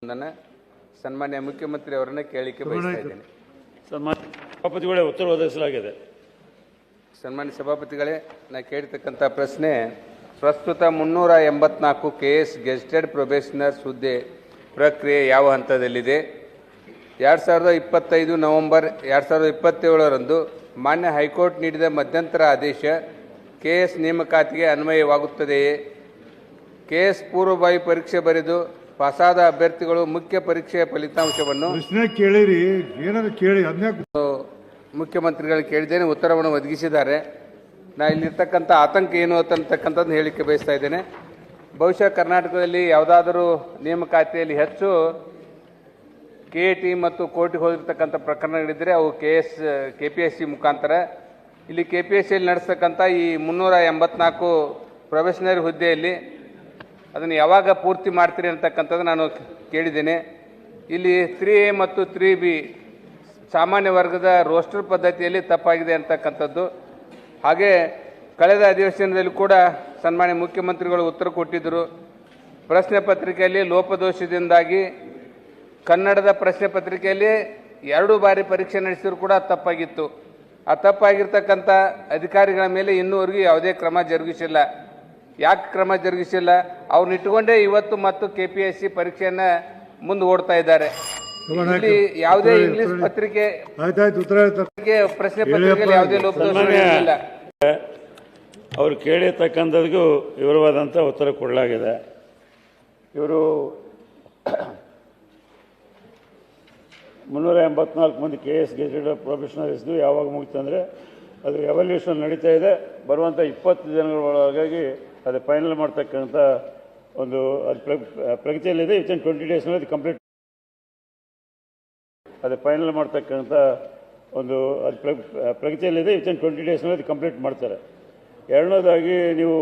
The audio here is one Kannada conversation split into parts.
ನನ್ನ ಸನ್ಮಾನ್ಯ ಮುಖ್ಯಮಂತ್ರಿ ಅವರನ್ನ ಕೇಳಿಕೆ ಬಯಸ್ತಾ ಇದ್ದೇನೆ. ಸನ್ಮಾನ್ಯ ಸಭಾಪತಿಗಳೇ, ಉತ್ತರ ಒದಗಿಸಲಾಗಿದೆ. ಸನ್ಮಾನ್ಯ ಸಭಾಪತಿಗಳೇ, ನಾ ಕೇಳಿರ್ತಕ್ಕಂಥ ಪ್ರಶ್ನೆ ಪ್ರಸ್ತುತ 384 KS ಗೆಜೆಟೆಡ್ ಪ್ರೊಬೇಷನರ್ಸ್ ಹುದ್ದೆ ಪ್ರಕ್ರಿಯೆ ಯಾವ ಹಂತದಲ್ಲಿದೆ? 2025 ನವೆಂಬರ್ 2027ರಂದು ಮಾನ್ಯ ಹೈಕೋರ್ಟ್ ನೀಡಿದ ಮಧ್ಯಂತರ ಆದೇಶ KS ನೇಮಕಾತಿಗೆ ಅನ್ವಯವಾಗುತ್ತದೆಯೇ? KS ಪೂರ್ವಭಾವಿ ಪರೀಕ್ಷೆ ಬರೆದು ಪಾಸಾದ ಅಭ್ಯರ್ಥಿಗಳು ಮುಖ್ಯ ಪರೀಕ್ಷೆಯ ಫಲಿತಾಂಶವನ್ನು ಮುಖ್ಯಮಂತ್ರಿಗಳು ಕೇಳಿದ್ದೇನೆ, ಉತ್ತರವನ್ನು ಒದಗಿಸಿದ್ದಾರೆ. ನಾ ಇಲ್ಲಿರ್ತಕ್ಕಂಥ ಆತಂಕ ಏನು ಅಂತಕ್ಕಂಥದ್ದು ಹೇಳಿಕೆ ಬಯಸ್ತಾ ಇದ್ದೇನೆ. ಬಹುಶಃ ಕರ್ನಾಟಕದಲ್ಲಿ ಯಾವುದಾದರೂ ನೇಮಕಾತಿಯಲ್ಲಿ ಹೆಚ್ಚು KAT ಮತ್ತು ಕೋರ್ಟಿಗೆ ಹೋಗಿರ್ತಕ್ಕಂಥ ಪ್ರಕರಣಗಳಿದ್ದರೆ ಅವು KPSC ಮುಖಾಂತರ. ಇಲ್ಲಿ KPSCಯಲ್ಲಿ ನಡೆಸ್ತಕ್ಕಂಥ ಈ 384 ಪ್ರೊಬೇಷನರಿ ಹುದ್ದೆಯಲ್ಲಿ ಅದನ್ನು ಯಾವಾಗ ಪೂರ್ತಿ ಮಾಡ್ತೀರಿ ಅಂತಕ್ಕಂಥದ್ದು ನಾನು ಕೇಳಿದ್ದೇನೆ. ಇಲ್ಲಿ 3A ಮತ್ತು 3B ಸಾಮಾನ್ಯ ವರ್ಗದ ರೋಸ್ಟರ್ ಪದ್ಧತಿಯಲ್ಲಿ ತಪ್ಪಾಗಿದೆ ಅಂತಕ್ಕಂಥದ್ದು. ಹಾಗೆ ಕಳೆದ ಅಧಿವೇಶನದಲ್ಲಿ ಕೂಡ ಸನ್ಮಾನ್ಯ ಮುಖ್ಯಮಂತ್ರಿಗಳು ಉತ್ತರ ಕೊಟ್ಟಿದ್ದರು. ಪ್ರಶ್ನೆ ಪತ್ರಿಕೆಯಲ್ಲಿ ಲೋಪದೋಷದಿಂದಾಗಿ ಕನ್ನಡದ ಪ್ರಶ್ನೆ ಪತ್ರಿಕೆಯಲ್ಲಿ 2 ಬಾರಿ ಪರೀಕ್ಷೆ ನಡೆಸಿದ್ರು ಕೂಡ ತಪ್ಪಾಗಿತ್ತು. ಆ ತಪ್ಪಾಗಿರ್ತಕ್ಕಂಥ ಅಧಿಕಾರಿಗಳ ಮೇಲೆ ಇನ್ನೂವರೆಗೂ ಯಾವುದೇ ಕ್ರಮ ಜರುಗಿಸಿಲ್ಲ. ಯಾಕೆ ಕ್ರಮ ಜರುಗಿಸಿಲ್ಲ? ಅವ್ರನ್ನ ಇಟ್ಟುಕೊಂಡೇ ಇವತ್ತು ಮತ್ತು KPSC ಪರೀಕ್ಷೆಯನ್ನ ಮುಂದೆ ಓಡ್ತಾ ಇದ್ದಾರೆ. ಇಲ್ಲಿ ಯಾವುದೇ ಇಂಗ್ಲಿಷ್ ಪತ್ರಿಕೆ ಪ್ರಶ್ನೆ ಪತ್ರಿಕೆಯಲ್ಲಿ ಯಾವುದೇ ಲೋಪದೋಷ ಇಲ್ಲ. ಅವರು ಕೇಳಿರ್ತಕ್ಕಂಥದ್ದು ವಿವರವಾದಂಥ ಉತ್ತರ ಕೊಡಲಾಗಿದೆ. ಇವರು 384 ಮಂದಿ KS ಗೆಜೆಟೆಡ್ ಪ್ರೊಬೇಷನರೀಸ್ದು ಯಾವಾಗ ಮುಗಿತಂದರೆ ಅದು ಎವಲ್ಯೂಷನ್ ನಡೀತಾ ಇದೆ. ಬರುವಂಥ 20 ದಿನಗಳೊಳಗಾಗಿ ಅದು ಫೈನಲ್ ಮಾಡ್ತಕ್ಕಂಥ ಒಂದು ಅದು ಪ್ರಗತಿಯಲ್ಲಿದೆ. ವಿತಿನ್ 20 ಡೇಸ್ನಲ್ಲಿ ಅದು ಕಂಪ್ಲೀಟ್ ಅದು ಫೈನಲ್ ಮಾಡ್ತಕ್ಕಂಥ ಒಂದು ಅದು ಪ್ರಗತಿಯಲ್ಲಿದೆ. ವಿತಿನ್ 20 ಡೇಸ್ನಲ್ಲಿ ಅದು ಕಂಪ್ಲೀಟ್ ಮಾಡ್ತಾರೆ. ಎರಡನೇದಾಗಿ ನೀವು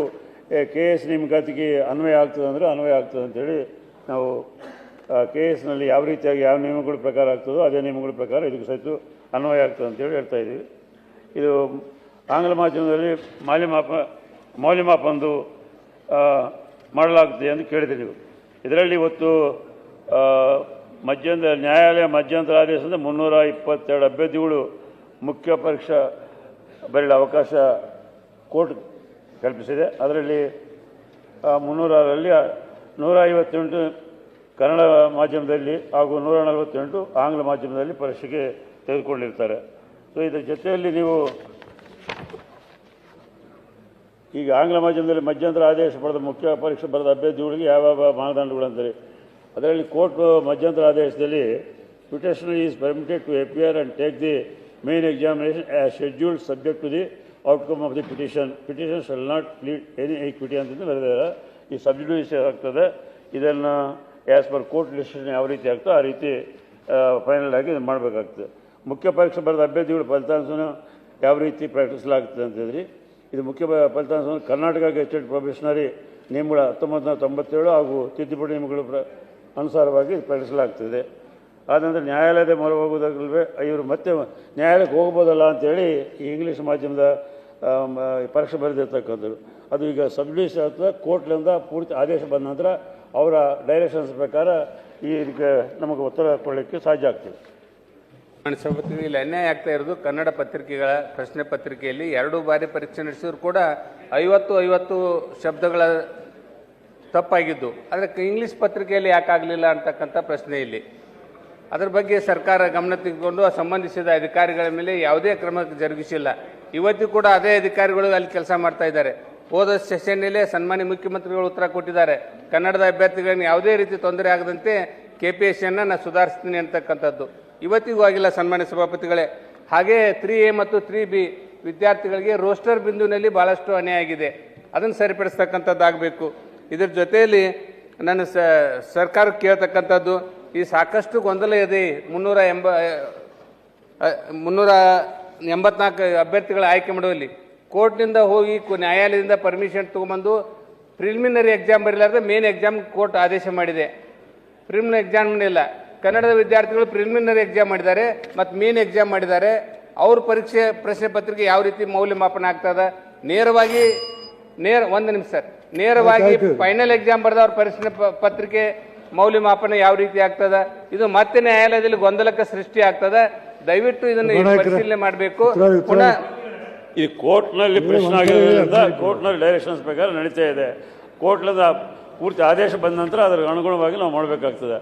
KS ನೇಮಕಾತಿಗೆ ಅನ್ವಯ ಆಗ್ತದೆ ಅಂದರೆ ಅನ್ವಯ ಆಗ್ತದೆ ಅಂತೇಳಿ ನಾವು KSನಲ್ಲಿ ಯಾವ ರೀತಿಯಾಗಿ ಯಾವ ನಿಯಮಗಳ ಪ್ರಕಾರ ಆಗ್ತದೋ ಅದೇ ನಿಯಮಗಳ ಪ್ರಕಾರ ಇದಕ್ಕೆ ಸಹಿತ ಅನ್ವಯ ಆಗ್ತದೆ ಅಂತೇಳಿ ಹೇಳ್ತಾ ಇದ್ದೀವಿ. ಇದು ಆಂಗ್ಲ ಮಾಧ್ಯಮದಲ್ಲಿ ಮೌಲ್ಯಮಾಪನದು ಮಾಡಲಾಗ್ತದೆ ಎಂದು ಕೇಳಿದೆ ನೀವು. ಇದರಲ್ಲಿ ಇವತ್ತು ನ್ಯಾಯಾಲಯ ಮಧ್ಯಂತರ ಆದೇಶದಿಂದ 322 ಅಭ್ಯರ್ಥಿಗಳು ಮುಖ್ಯ ಪರೀಕ್ಷಾ ಬರೆಯಲು ಅವಕಾಶ ಕೋರ್ಟ್ ಕಲ್ಪಿಸಿದೆ. ಅದರಲ್ಲಿ 300ರಲ್ಲಿ 158 ಕನ್ನಡ ಮಾಧ್ಯಮದಲ್ಲಿ ಹಾಗೂ 148 ಆಂಗ್ಲ ಮಾಧ್ಯಮದಲ್ಲಿ ಪರೀಕ್ಷೆಗೆ ತೆಗೆದುಕೊಂಡಿರ್ತಾರೆ. ಸೊ ಇದರ ಜೊತೆಯಲ್ಲಿ ನೀವು ಈಗ ಆಂಗ್ಲ ಮಾಧ್ಯಮದಲ್ಲಿ ಮಧ್ಯಂತರ ಆದೇಶ ಪಡೆದ ಮುಖ್ಯ ಪರೀಕ್ಷೆ ಬರೆದ ಅಭ್ಯರ್ಥಿಗಳಿಗೆ ಯಾವ ಮಾನದಂಡಗಳು ಅಂತಾರೆ. ಅದರಲ್ಲಿ ಕೋರ್ಟ್ ಮಧ್ಯಂತರ ಆದೇಶದಲ್ಲಿ petitioner is permitted to appear and take the main examination as scheduled subject to the outcome of the petition shall not plead any equity ಅಂತಂದು ಬರೆದಿದ್ದಾರೆ. ಈ ಸಬ್ಜೆಕ್ಟ್ ಆಗ್ತದೆ. ಇದನ್ನು ಆ್ಯಸ್ ಪರ್ ಕೋರ್ಟ್ ಡಿಸಿಷನ್ ಯಾವ ರೀತಿ ಆಗ್ತದೆ ಆ ರೀತಿ ಫೈನಲ್ ಆಗಿ ಇದು ಮಾಡಬೇಕಾಗ್ತದೆ. ಮುಖ್ಯ ಪರೀಕ್ಷೆ ಬರೆದ ಅಭ್ಯರ್ಥಿಗಳು ಫಲಿತಾಂಶವನ್ನು ಯಾವ ರೀತಿ ಪ್ರಕಟಿಸಲಾಗ್ತದೆ ಅಂತಂದ್ರಿ. ಇದು ಮುಖ್ಯ ಫಲಿತಾಂಶವನ್ನು ಕರ್ನಾಟಕ ಗೆಜೆಟೆಡ್ ಪ್ರೊಬೇಷನರಿ ನಿಯಮಗಳ 1997 ಹಾಗೂ ತಿದ್ದುಪಡಿ ನಿಯಮಗಳ ಅನುಸಾರವಾಗಿ ಪ್ರಕಟಿಸಲಾಗ್ತದೆ. ಆನಂತರ ನ್ಯಾಯಾಲಯದ ಮೊರೆ ಹೋಗುವುದಾಗಲ್ವೇ ಇವರು ಮತ್ತೆ ನ್ಯಾಯಾಲಯಕ್ಕೆ ಹೋಗ್ಬೋದಲ್ಲ ಅಂಥೇಳಿ ಈ ಇಂಗ್ಲೀಷ್ ಮಾಧ್ಯಮದ ಪರೀಕ್ಷೆ ಬರೆದಿರ್ತಕ್ಕಂಥದ್ದು ಅದು ಈಗ ಸಬ್ಡಿವಿಷನ್ ಆಗ್ತದೆ. ಕೋರ್ಟ್ನಿಂದ ಪೂರ್ತಿ ಆದೇಶ ಬಂದ ನಂತರ ಅವರ ಡೈರೆಕ್ಷನ್ಸ್ ಪ್ರಕಾರ ಇದಕ್ಕೆ ನಮಗೆ ಉತ್ತರ ಕೊಡಲಿಕ್ಕೆ ಸಾಧ್ಯ ಆಗ್ತದೆ. ಇಲ್ಲಿ ಅನ್ಯಾಯ ಆಗ್ತಾ ಇರೋದು ಕನ್ನಡ ಪತ್ರಿಕೆಗಳ ಪ್ರಶ್ನೆ ಪತ್ರಿಕೆಯಲ್ಲಿ 2 ಬಾರಿ ಪರೀಕ್ಷೆ ನಡೆಸಿದ್ರು ಕೂಡ 50 ಶಬ್ದಗಳ ತಪ್ಪಾಗಿದ್ದು, ಅದಕ್ಕೆ ಇಂಗ್ಲಿಷ್ ಪತ್ರಿಕೆಯಲ್ಲಿ ಯಾಕಾಗಲಿಲ್ಲ ಅಂತಕ್ಕಂಥ ಪ್ರಶ್ನೆ ಇಲ್ಲಿ. ಅದರ ಬಗ್ಗೆ ಸರ್ಕಾರ ಗಮನ ತೆಗೆದುಕೊಂಡು ಸಂಬಂಧಿಸಿದ ಅಧಿಕಾರಿಗಳ ಮೇಲೆ ಯಾವುದೇ ಕ್ರಮ ಜರುಗಿಸಿಲ್ಲ. ಇವತ್ತು ಕೂಡ ಅದೇ ಅಧಿಕಾರಿಗಳು ಅಲ್ಲಿ ಕೆಲಸ ಮಾಡ್ತಾ ಇದ್ದಾರೆ. ಹೋದ ಸೆಷನ್ನಲ್ಲೇ ಸನ್ಮಾನ್ಯ ಮುಖ್ಯಮಂತ್ರಿಗಳು ಉತ್ತರ ಕೊಟ್ಟಿದ್ದಾರೆ. ಕನ್ನಡದ ಅಭ್ಯರ್ಥಿಗಳನ್ನು ಯಾವುದೇ ರೀತಿ ತೊಂದರೆ ಆಗದಂತೆ KPSCಯನ್ನು ನಾನು ಸುಧಾರಿಸ್ತೀನಿ ಅಂತಕ್ಕಂಥದ್ದು ಇವತ್ತಿಗೂ ಆಗಿಲ್ಲ ಸನ್ಮಾನ್ಯ ಸಭಾಪತಿಗಳೇ. ಹಾಗೆ 3A ಮತ್ತು 3B ವಿದ್ಯಾರ್ಥಿಗಳಿಗೆ ರೋಸ್ಟರ್ ಬಿಂದುವಿನಲ್ಲಿ ಭಾಳಷ್ಟು ಅನ್ಯಾಯ ಆಗಿದೆ. ಅದನ್ನು ಸರಿಪಡಿಸ್ತಕ್ಕಂಥದ್ದಾಗಬೇಕು. ಇದರ ಜೊತೆಯಲ್ಲಿ ನಾನು ಸರ್ಕಾರಕ್ಕೆ ಕೇಳ್ತಕ್ಕಂಥದ್ದು, ಈ ಸಾಕಷ್ಟು ಗೊಂದಲ ಇದೆ. 384 ಅಭ್ಯರ್ಥಿಗಳ ಆಯ್ಕೆ ಮಾಡುವಲ್ಲಿ ಕೋರ್ಟ್ನಿಂದ ಹೋಗಿ ನ್ಯಾಯಾಲಯದಿಂದ ಪರ್ಮಿಷನ್ ತೊಗೊಂಬಂದು ಪ್ರಿಲಿಮಿನರಿ ಎಕ್ಸಾಮ್ ಬರೀಲಾರ್ದೆ ಮೇನ್ ಎಕ್ಸಾಮ್ ಕೋರ್ಟ್ ಆದೇಶ ಮಾಡಿದೆ. ಪ್ರಿಲಿಮಿನರಿ ಎಕ್ಸಾಮ್ ಇಲ್ಲ. ಕನ್ನಡದ ವಿದ್ಯಾರ್ಥಿಗಳು ಪ್ರಿಲಿಮಿನರಿ ಎಕ್ಸಾಮ್ ಮಾಡಿದ್ದಾರೆ ಮತ್ತು ಮೇನ್ ಎಕ್ಸಾಮ್ ಮಾಡಿದ್ದಾರೆ. ಅವ್ರ ಪ್ರಶ್ನೆ ಪತ್ರಿಕೆ ಯಾವ ರೀತಿ ಮೌಲ್ಯಮಾಪನ ಆಗ್ತದೆ? ನೇರವಾಗಿ ಫೈನಲ್ ಎಕ್ಸಾಮ್ ಬರೆದವ್ರ ಪ್ರಶ್ನೆ ಪತ್ರಿಕೆ ಮೌಲ್ಯಮಾಪನ ಯಾವ ರೀತಿ ಆಗ್ತದ, ಇದು ಮತ್ತೆ ನ್ಯಾಯಾಲಯದಲ್ಲಿ ಗೊಂದಲಕ್ಕೆ ಸೃಷ್ಟಿ ಆಗ್ತದ. ದಯವಿಟ್ಟು ಇದನ್ನು ಪರಿಶೀಲನೆ ಮಾಡಬೇಕು. ಪುನಃ ಈ ಕೋರ್ಟ್ನಲ್ಲಿ ಪ್ರಶ್ನೆ ಆಗಿರೋದ್ರಿಂದ ಕೋರ್ಟ್ನಲ್ಲಿ ಡೈರೆಕ್ಷನ್ಸ್ ಪ್ರಕಾರ ನಡೀತಾ ಇದೆ. ಕೋರ್ಟ್ಲಿಂದ ಪೂರ್ತಿ ಆದೇಶ ಬಂದ ನಂತರ ಅದರ ಅನುಗುಣವಾಗಿ ನಾವು ಮಾಡಬೇಕಾಗ್ತದೆ.